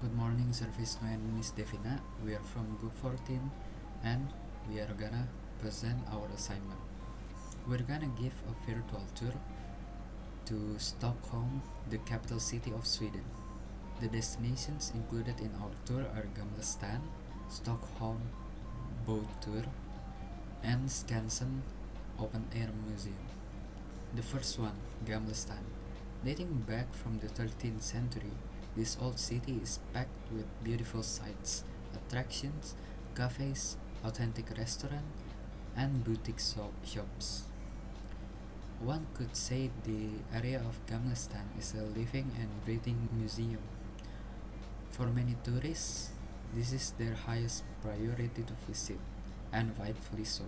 Good morning, service my name is Devina. We are from Group 14 and we are gonna present our assignment. We're gonna give a virtual tour to Stockholm, the capital city of Sweden. The destinations included in our tour are Gamlestan, Stockholm Boat Tour, and Skansen Open Air Museum. The first one, Gamlestan. Dating back from the 13th century, this old city is packed with beautiful sights, attractions, cafes, authentic restaurants, and boutique shops. One could say the area of Gamlestan is a living and breathing museum. For many tourists, this is their highest priority to visit, and rightfully so.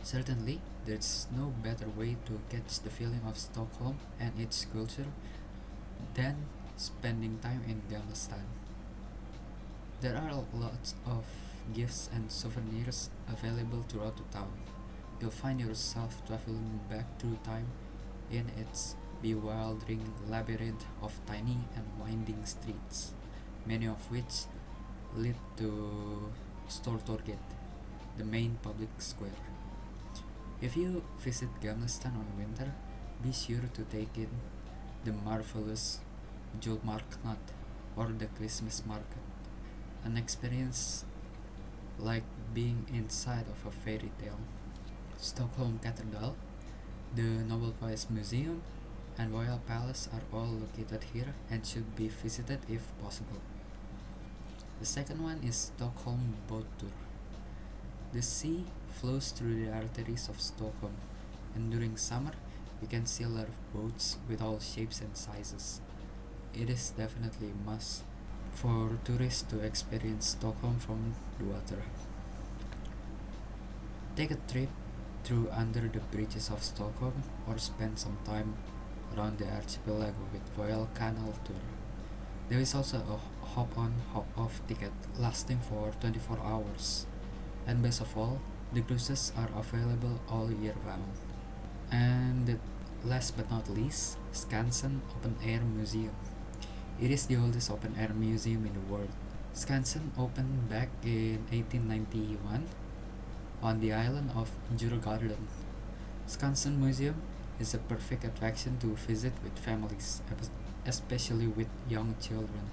Certainly, there's no better way to catch the feeling of Stockholm and its culture than spending time in Gamlestan. There are lots of gifts and souvenirs available throughout the town. You'll find yourself traveling back through time in its bewildering labyrinth of tiny and winding streets, many of which lead to Stortorget, the main public square. If you visit Gamlestan on winter, be sure to take in the marvelous Julmarknad or the Christmas market, an experience like being inside of a fairy tale. Stockholm Cathedral, the Nobel Prize Museum, and Royal Palace are all located here and should be visited if possible. The second one is Stockholm Boat Tour. The sea flows through the arteries of Stockholm, and during summer you can see a lot of boats with all shapes and sizes. It is definitely a must for tourists to experience Stockholm from the water. Take a trip through under the bridges of Stockholm or spend some time around the archipelago with Royal Canal Tour. There is also a hop on hop off ticket lasting for 24 hours. And best of all, the cruises are available all year round. And last but not least, Skansen Open Air Museum. It is the oldest open air museum in the world. Skansen opened back in 1891 on the island of Djurgården. Skansen Museum is a perfect attraction to visit with families, especially with young children.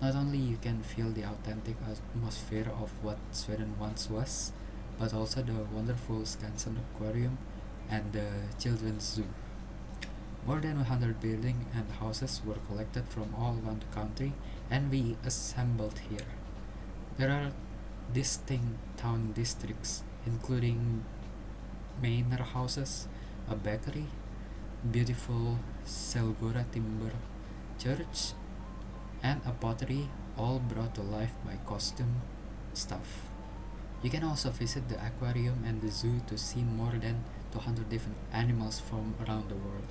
Not only you can feel the authentic atmosphere of what Sweden once was, but also the wonderful Skansen Aquarium and the Children's Zoo. More than 100 buildings and houses were collected from all around the country and reassembled here. There are distinct town districts, including Maegner houses, a bakery, beautiful Selgora timber church, and a pottery, all brought to life by costume staff. You can also visit the aquarium and the zoo to see more than 200 different animals from around the world.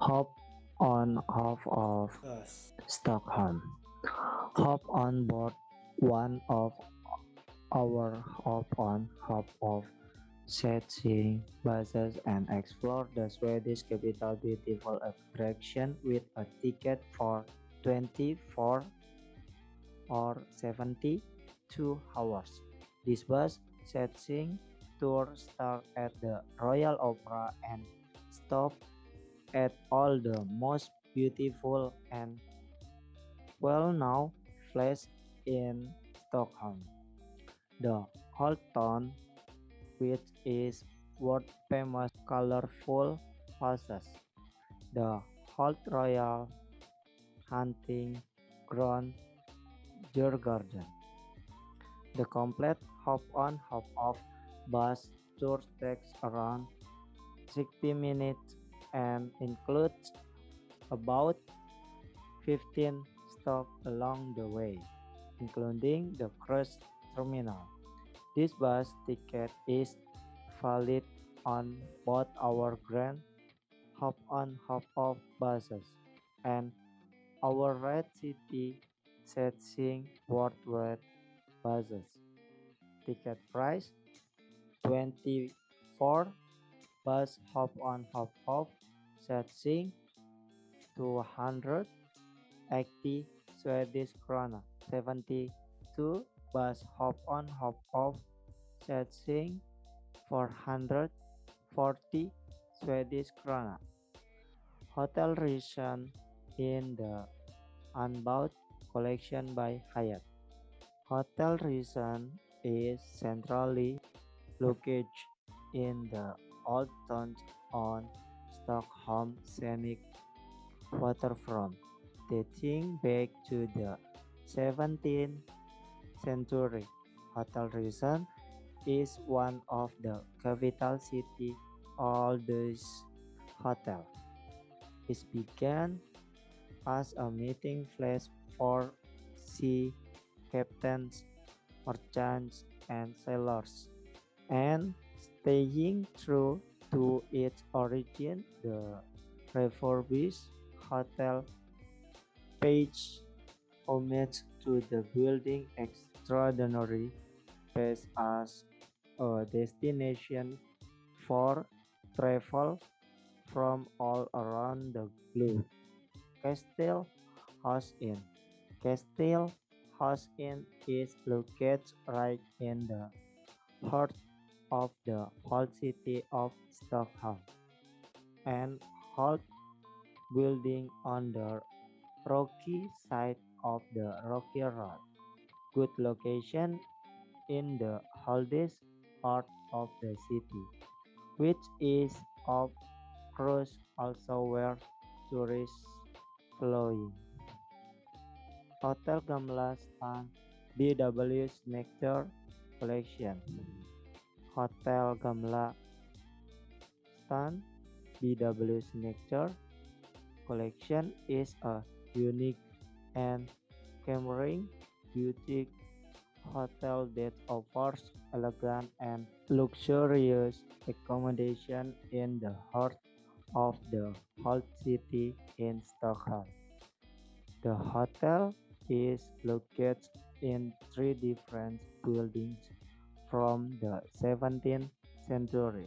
Hop on off of Stockholm. Hop on board one of our hop on hop off sightseeing buses and explore the Swedish capital beautiful attraction with a ticket for 24 or 72 hours. This bus sightseeing tour starts at the Royal Opera and stops at all the most beautiful and well-known places in Stockholm. The Old Town, which is world famous colorful houses, the Old Royal Hunting Ground, Djurgården. The complete hop-on hop-off bus tour takes around 60 minutes and includes about 15 stops along the way, including the cruise terminal. This bus ticket is valid on both our Grand hop-on hop-off buses and our Red City sightseeing worldwide buses. Ticket price 24, bus hop-on hop-off sightseeing 280 Swedish krona. 72 bus hop on hop off charging 440 Swedish krona. Hotel Reason in the Unbound collection by Hyatt. Hotel Reason is centrally located in the old town on Stockholm scenic waterfront, dating back to the 17th century. Hotel Reason is one of the capital city oldest hotel. It began as a meeting place for sea captains, merchants, and sailors. And staying true to its origin, the refurbished hotel pays homage to the building extraordinary space as a destination for travel from all around the globe. Castile House Inn. Castile House Inn is located right in the heart of the whole city of Stockholm and whole building on the rocky side of the rocky road. Good location in the oldest part of the city, which is of course also where tourists flowing. Hotel Gamla Stan BW's Nectar Collection. Hotel Gamla Stan BW's Nectar Collection is a unique and charming boutique hotel that offers elegant and luxurious accommodation in the heart of the whole city in Stockholm. The hotel is located in three different buildings from the 17th century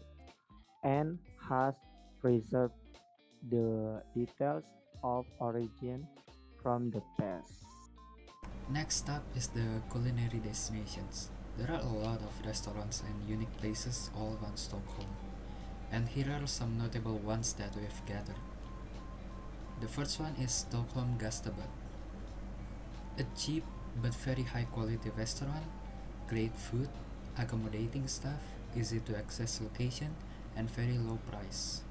and has preserved the details of origin from the past. Next up is the culinary destinations. There are a lot of restaurants and unique places all around Stockholm, and here are some notable ones that we've gathered. The first one is Stockholm Gastarbud, a cheap but very high quality restaurant, great food, accommodating staff, easy to access location, and very low price.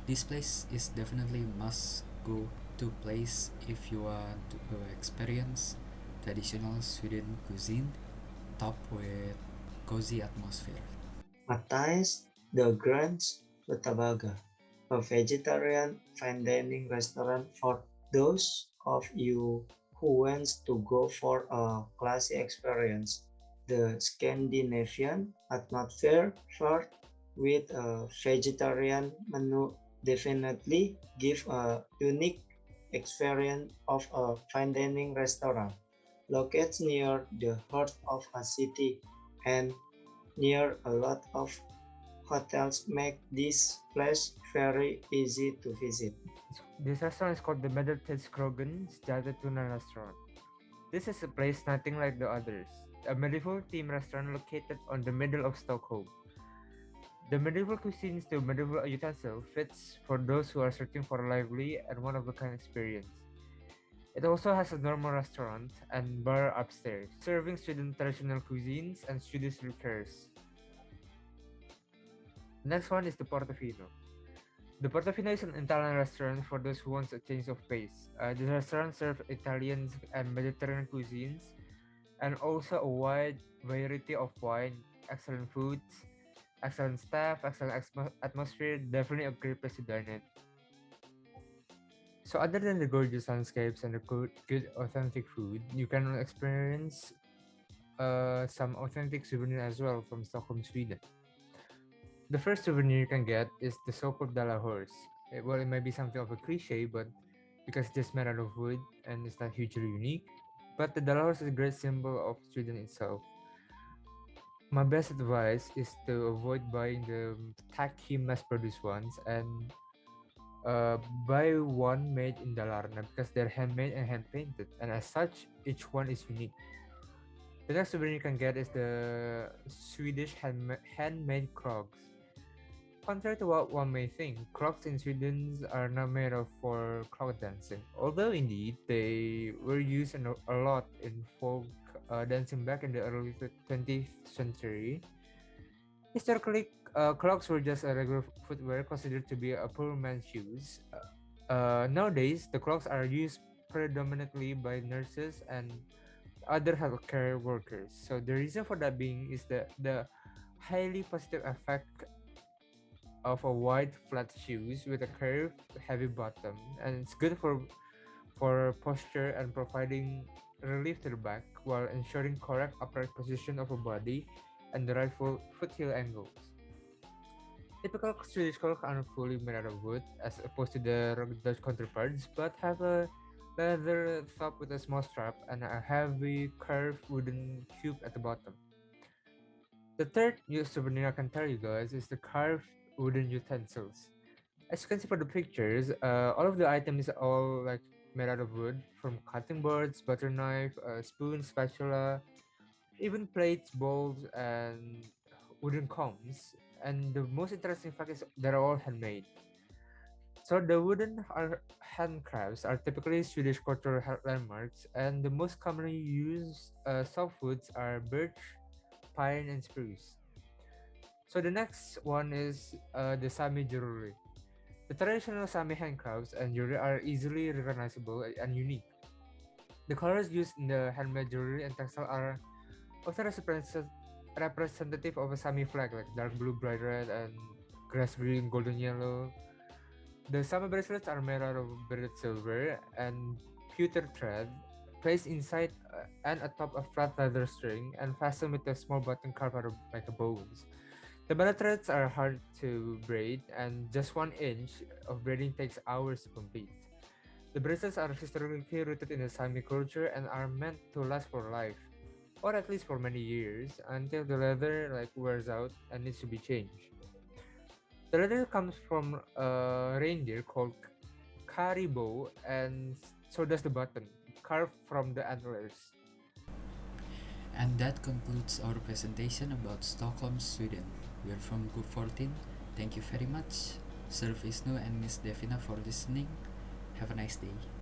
This place is definitely must go to place if you want to experience traditional Sweden cuisine topped with cozy atmosphere. Matthijs the Grand's Rutabaga, a vegetarian fine dining restaurant for those of you who want to go for a classy experience. The Scandinavian atmosphere paired with a vegetarian menu definitely give a unique experience of a fine dining restaurant located near the heart of a city and near a lot of hotels make this place very easy to visit. This restaurant is called the Medeltidskrogen's Tuna Restaurant. This is a place nothing like the others. A medieval themed restaurant located on the middle of Stockholm. The medieval cuisine to medieval utensil fits for those who are searching for a lively and one-of-a-kind experience. It also has a normal restaurant and bar upstairs, serving Sweden traditional cuisines and Swedish liqueurs. Next one is the Portofino. The Portofino is an Italian restaurant for those who want a change of pace. The restaurant serves Italian and Mediterranean cuisines and also a wide variety of wine, excellent foods, excellent staff, excellent atmosphere, definitely a great place to dine in. So other than the gorgeous landscapes and the good authentic food, you can experience some authentic souvenir as well from Stockholm, Sweden. The first souvenir you can get is the so-called Dala horse. Well, it may be something of a cliche, but because it's just made out of wood and it's not hugely unique, but the Dala horse is a great symbol of Sweden itself. My best advice is to avoid buying the tacky mass-produced ones and buy one made in Dalarna because they're handmade and hand painted, and as such, each one is unique. The next souvenir you can get is the Swedish handmade clogs. Contrary to what one may think, clogs in Sweden are not made of for clog dancing, although indeed they were used a lot in folk dancing back in the early 20th century. Historically, clogs were just a regular footwear considered to be a poor man's shoes. Nowadays, the clogs are used predominantly by nurses and other healthcare workers. So the reason for that being is the highly positive effect of a wide flat shoes with a curved heavy bottom, and it's good for posture and providing relief to the back while ensuring correct upright position of a body and the right foot heel angles. Typical Swedish clocks aren't fully made out of wood as opposed to the Dutch counterparts, but have a leather top with a small strap and a heavy curved wooden cube at the bottom. The third new souvenir I can tell you guys is the carved wooden utensils. As you can see from the pictures, all of the items are all like made out of wood, from cutting boards, butter knife, spoon, spatula, even plates, bowls, and wooden combs. And the most interesting fact is they're all handmade. So the wooden handcrafts are typically Swedish cultural landmarks, and the most commonly used softwoods are birch, pine, and spruce. So the next one is the Sami jewelry. The traditional Sami handcrafts and jewelry are easily recognizable and unique. The colors used in the handmade jewelry and textile are often representative of a Sami flag, like dark blue, bright red, and grass green, golden yellow. The Sami bracelets are made out of beaded silver and pewter thread, placed inside and atop a flat leather string, and fastened with a small button carved out of like a bones. The metal threads are hard to braid, and just 1 inch of braiding takes hours to complete. The bracelets are historically rooted in the Sami culture and are meant to last for life, or at least for many years, until the leather wears out and needs to be changed. The leather comes from a reindeer called Karibo, and so does the button, carved from the antlers. And that concludes our presentation about Stockholm, Sweden. We are from Group 14. Thank you very much, Sir Vishnu and Miss Devina, for listening. Have a nice day.